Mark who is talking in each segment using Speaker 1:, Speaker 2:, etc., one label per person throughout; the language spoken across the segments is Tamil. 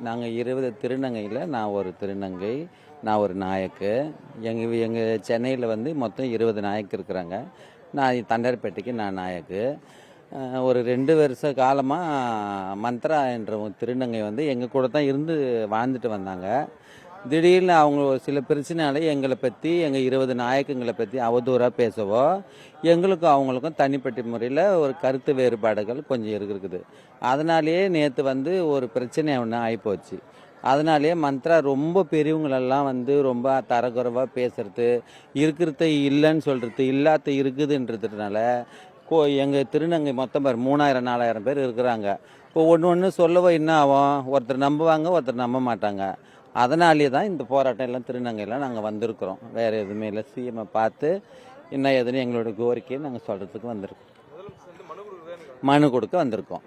Speaker 1: நாங்கள் 20 திருநங்கையில் நான் ஒரு திருநங்கை, நான் ஒரு நாயக்கு. எங்கள் சென்னையில் வந்து மொத்தம் 20 நாயக்கு இருக்கிறாங்க. நான் தண்டையார்பேட்டைக்கு நான் நாயக்கு. ஒரு 2 வருஷ காலமாக மந்த்ரா என்ற ஒரு திருநங்கை வந்து எங்கள் கூட தான் இருந்து வாழ்ந்துட்டு வந்தாங்க. திடீர்னு அவங்க ஒரு சில பிரச்சனையால எங்களை பற்றி, எங்கள் 20 நாயக்குங்களை பற்றி அவதூறாக பேசவோ, எங்களுக்கும் அவங்களுக்கும் தனிப்பட்ட முறையில் ஒரு கருத்து வேறுபாடுகள் கொஞ்சம் இருக்குது. அதனாலேயே நேற்று வந்து ஒரு பிரச்சனை ஒன்று ஆகிப்போச்சு. அதனாலேயே மந்த்ரா ரொம்ப பெரியவங்களெல்லாம் வந்து ரொம்ப தரக்குறைவாக பேசுறது, இருக்கிறத இல்லைன்னு சொல்கிறது, இல்லாத இருக்குதுன்றதுனால எங்கள் திருநங்கை மொத்தம் 3000 4000 பேர் இருக்கிறாங்க. இப்போ ஒன்று சொல்லவோ என்ன ஆகும், ஒருத்தர் நம்புவாங்க, ஒருத்தர் நம்ப மாட்டாங்க. அதனாலே தான் இந்த போராட்டம் எல்லாம் திருநங்கையில் நாங்கள் வந்திருக்கிறோம். வேறு எதுவுமே இல்லை. சிஎம்ஐ பார்த்து என்ன ஏதுன்னு எங்களோட கோரிக்கையை நாங்கள் சொல்கிறதுக்கு வந்திருக்கோம். மனு கொடுக்க வந்திருக்கோம்.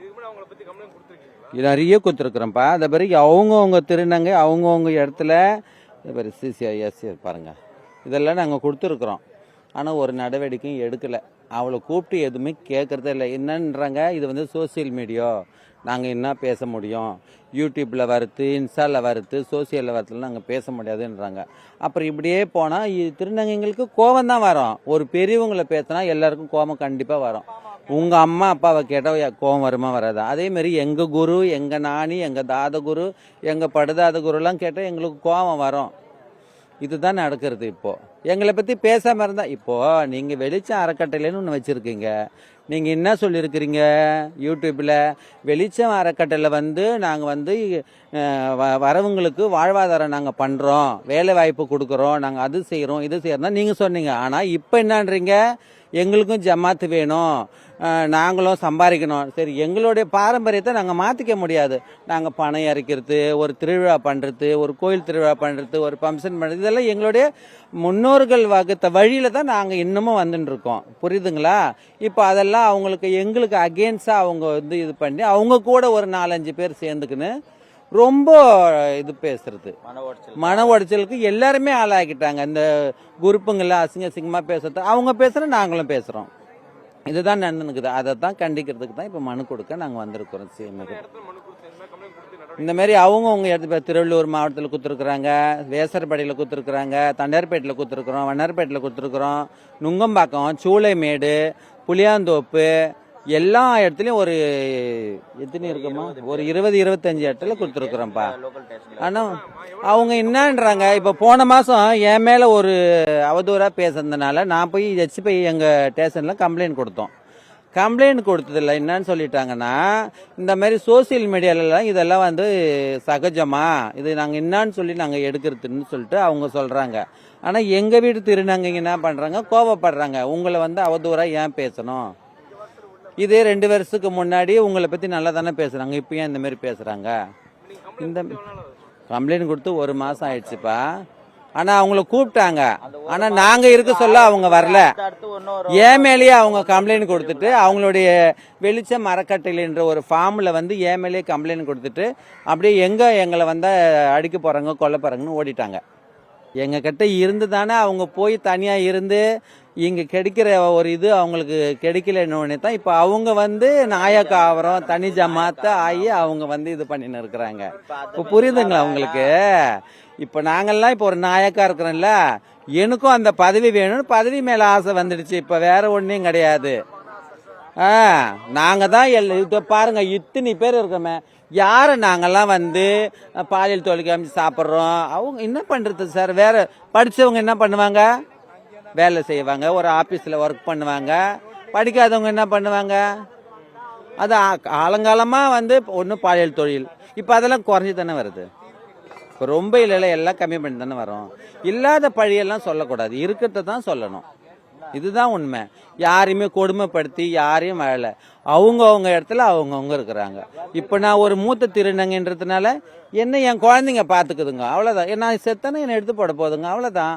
Speaker 1: நிறைய கொடுத்துருக்குறோம்ப்பா. அதை பிறகு அவங்கவுங்க திருநங்கை அவங்கவுங்க இடத்துல பிறகு சிசிஐஎஸ் பாருங்கள், இதெல்லாம் நாங்கள் கொடுத்துருக்குறோம். ஆனால் ஒரு நடவடிக்கையும் எடுக்கலை. அவளை கூப்பிட்டு எதுவுமே கேட்குறதே இல்லை. என்னன்றாங்க, இது வந்து சோசியல் மீடியா, நாங்கள் என்ன பேச முடியும், யூடியூப்பில் வருது, இன்ஸ்டாவில் வருது, சோசியலில் வரத்துல நாங்கள் பேச முடியாதுன்றாங்க. அப்புறம் இப்படியே போனால் திருநங்கைங்களுக்கு கோபம் தான் வரும். ஒரு பெரியவங்களை பேசினா எல்லாருக்கும் கோபம் கண்டிப்பாக வரும். உங்கள் அம்மா அப்பாவை கேட்டால் கோபம் வருமா வராதா? அதேமாரி எங்கள் குரு, எங்கள் நாணி, எங்கள் தாத குரு, எங்கள் படுதாத குருலாம் கேட்டால் எங்களுக்கு கோபம் வரும். இதுதான் நடக்கிறது. இப்போது எங்களை பற்றி பேசாமல் இருந்தால், இப்போது நீங்கள் வெளிச்சம் அறக்கட்டளைன்னு ஒன்று வச்சுருக்கீங்க. நீங்கள் என்ன சொல்லியிருக்கிறீங்க யூடியூப்பில், வெளிச்சம் அறக்கட்டளை வந்து நாங்கள் வந்து வரவங்களுக்கு வாழ்வாதாரம் நாங்கள் பண்ணுறோம், வேலை வாய்ப்பு கொடுக்குறோம், நாங்கள் அது செய்கிறோம், இது செய்கிறோம் தான் நீங்கள் சொன்னீங்க. ஆனால் இப்போ என்னன்றீங்க, எங்களுக்கும் ஜமாத்து வேணும், நாங்களும் சம்பாதிக்கணும். சரி, எங்களுடைய பாரம்பரியத்தை நாங்கள் மாற்றிக்க முடியாது. நாங்கள் பணம் இறைக்கிறது, ஒரு திருவிழா பண்ணுறது, ஒரு கோயில் திருவிழா பண்ணுறது, ஒரு ஃபங்க்ஷன் பண்ணுறது, இதெல்லாம் எங்களுடைய முன்னோர்கள் வகுத்த வழியில் தான் நாங்கள் இன்னமும் வந்துட்டு இருக்கோம். புரியுதுங்களா? இப்போ அதெல்லாம் அவங்களுக்கு எங்களுக்கு அகெயின்ஸ்டாக அவங்க வந்து இது பண்ணி அவங்க கூட ஒரு 4-5 பேர் சேர்ந்துக்குன்னு ரொம்ப இது பேசுறது, மன உடைச்சலுக்கு எல்லாருமே ஆளாக்கிட்டாங்க. இந்த குரூப்புங்களை அசிங்கமாக பேசுறது, அவங்க பேசுகிறோம், நாங்களும் பேசுகிறோம். இதுதான் நடந்துக்குது. அதை தான் கண்டிக்கிறதுக்கு தான் இப்போ மனு கொடுக்க நாங்கள் வந்திருக்கிறோம். இந்த மாதிரி அவங்கவுங்க இடத்துல திருவள்ளூர் மாவட்டத்தில் கொடுத்துருக்குறாங்க, வேசரப்படியில் கொடுத்துருக்குறாங்க, தண்டையார்பேட்டில் கொடுத்துருக்குறோம், வண்ணார்பேட்டில் கொடுத்துருக்குறோம், நுங்கம்பாக்கம், சூளைமேடு, புளியாந்தோப்பு, எல்லா இடத்துலையும் ஒரு எத்தனை இருக்குமா, ஒரு 20-25 இடத்துல கொடுத்துருக்குறோம்ப்பா. ஆனால் அவங்க என்னன்றாங்க, இப்போ போன மாதம் என் மேலே ஒரு அவதூறாக பேசுறதுனால நான் போய் ஹெச்பி எங்கள் ஸ்டேஷனில் கம்ப்ளைண்ட் கொடுத்தோம். கம்ப்ளைண்ட் கொடுத்ததில்ல. என்னன்னு சொல்லிட்டாங்கன்னா, இந்த மாதிரி சோசியல் மீடியாலலாம் இதெல்லாம் வந்து சகஜமா, இது நாங்கள் என்னான்னு சொல்லி நாங்கள் எடுக்கிறதுன்னு சொல்லிட்டு அவங்க சொல்கிறாங்க. ஆனால் எங்கள் வீட்டு திருநங்கைங்க என்ன பண்ணுறாங்க, கோபப்படுறாங்க. உங்களை வந்து அவதூறாக ஏன் பேசணும், இதே 2 வருஷத்துக்கு முன்னாடி உங்களை பற்றி நல்லா தானே பேசுகிறாங்க, இப்போ ஏன் இந்த மாதிரி பேசுகிறாங்க? இந்த கம்ப்ளைண்ட் கொடுத்து 1 மாதம் ஆயிடுச்சுப்பா. ஆனால் அவங்கள கூப்பிட்டாங்க, ஆனால் நாங்கள் இருக்க சொல்ல அவங்க வரல. ஏன் மேலேயே அவங்க கம்ப்ளைண்ட் கொடுத்துட்டு அவங்களுடைய வெளிச்சம் அறக்கட்டளைன்ற ஒரு ஃபார்மில் வந்து ஏன் மேலேயே கம்ப்ளைண்ட் கொடுத்துட்டு அப்படியே எங்களை வந்து அடிக்க போகிறாங்க, கொல்ல போகிறாங்கன்னு ஓடிட்டாங்க. எங்கள் கிட்ட இருந்து தானே அவங்க போய் தனியாக இருந்து இங்கே கிடைக்கிற ஒரு இது அவங்களுக்கு கிடைக்கலன்னு தான் இப்போ அவங்க வந்து நாயக்க ஆவரம் தனி ஜமாத்த ஆகி அவங்க வந்து இது பண்ணின்னு இருக்கிறாங்க. இப்போ புரியுதுங்களா உங்களுக்கு? இப்போ நாங்கள்லாம் இப்போ ஒரு நாயக்கா இருக்கிறோம்ல, எனக்கும் அந்த பதவி வேணும்னு பதவி மேலே ஆசை வந்துடுச்சு. இப்போ வேற ஒன்றும் கிடையாது. நாங்கள் தான் இதை பாருங்க, இத்தனை பேர் இருக்கோமே, யாரை நாங்கள்லாம் வந்து பாலியல் தொழில் காமிச்சு சாப்பிட்றோம். அவங்க என்ன பண்ணுறது சார்? வேற படித்தவங்க என்ன பண்ணுவாங்க, வேலை செய்வாங்க, ஒரு ஆஃபீஸில் ஒர்க் பண்ணுவாங்க. படிக்காதவங்க என்ன பண்ணுவாங்க, அது காலங்காலமாக வந்து ஒன்று பாலியல் தொழில். இப்போ அதெல்லாம் குறைஞ்சி தானே வருது. இப்போ ரொம்ப இல்லை, எல்லாம் கம்மி பண்ணி தானே வரும். இல்லாத பழியெல்லாம் சொல்லக்கூடாது, இருக்கிறத தான் சொல்லணும். இதுதான் உண்மை. யாரையுமே கொடுமைப்படுத்தி யாரையும் வாழலை. அவங்கவுங்க இடத்துல அவங்கவுங்க இருக்கிறாங்க. இப்போ நான் ஒரு மூத்த திருநங்கைன்றதுனால என்ன என் குழந்தைங்க பார்த்துக்குதுங்க, அவ்வளோதான். நான் செத்தானே என்னை எடுத்து போட போதுங்க, அவ்வளோதான்.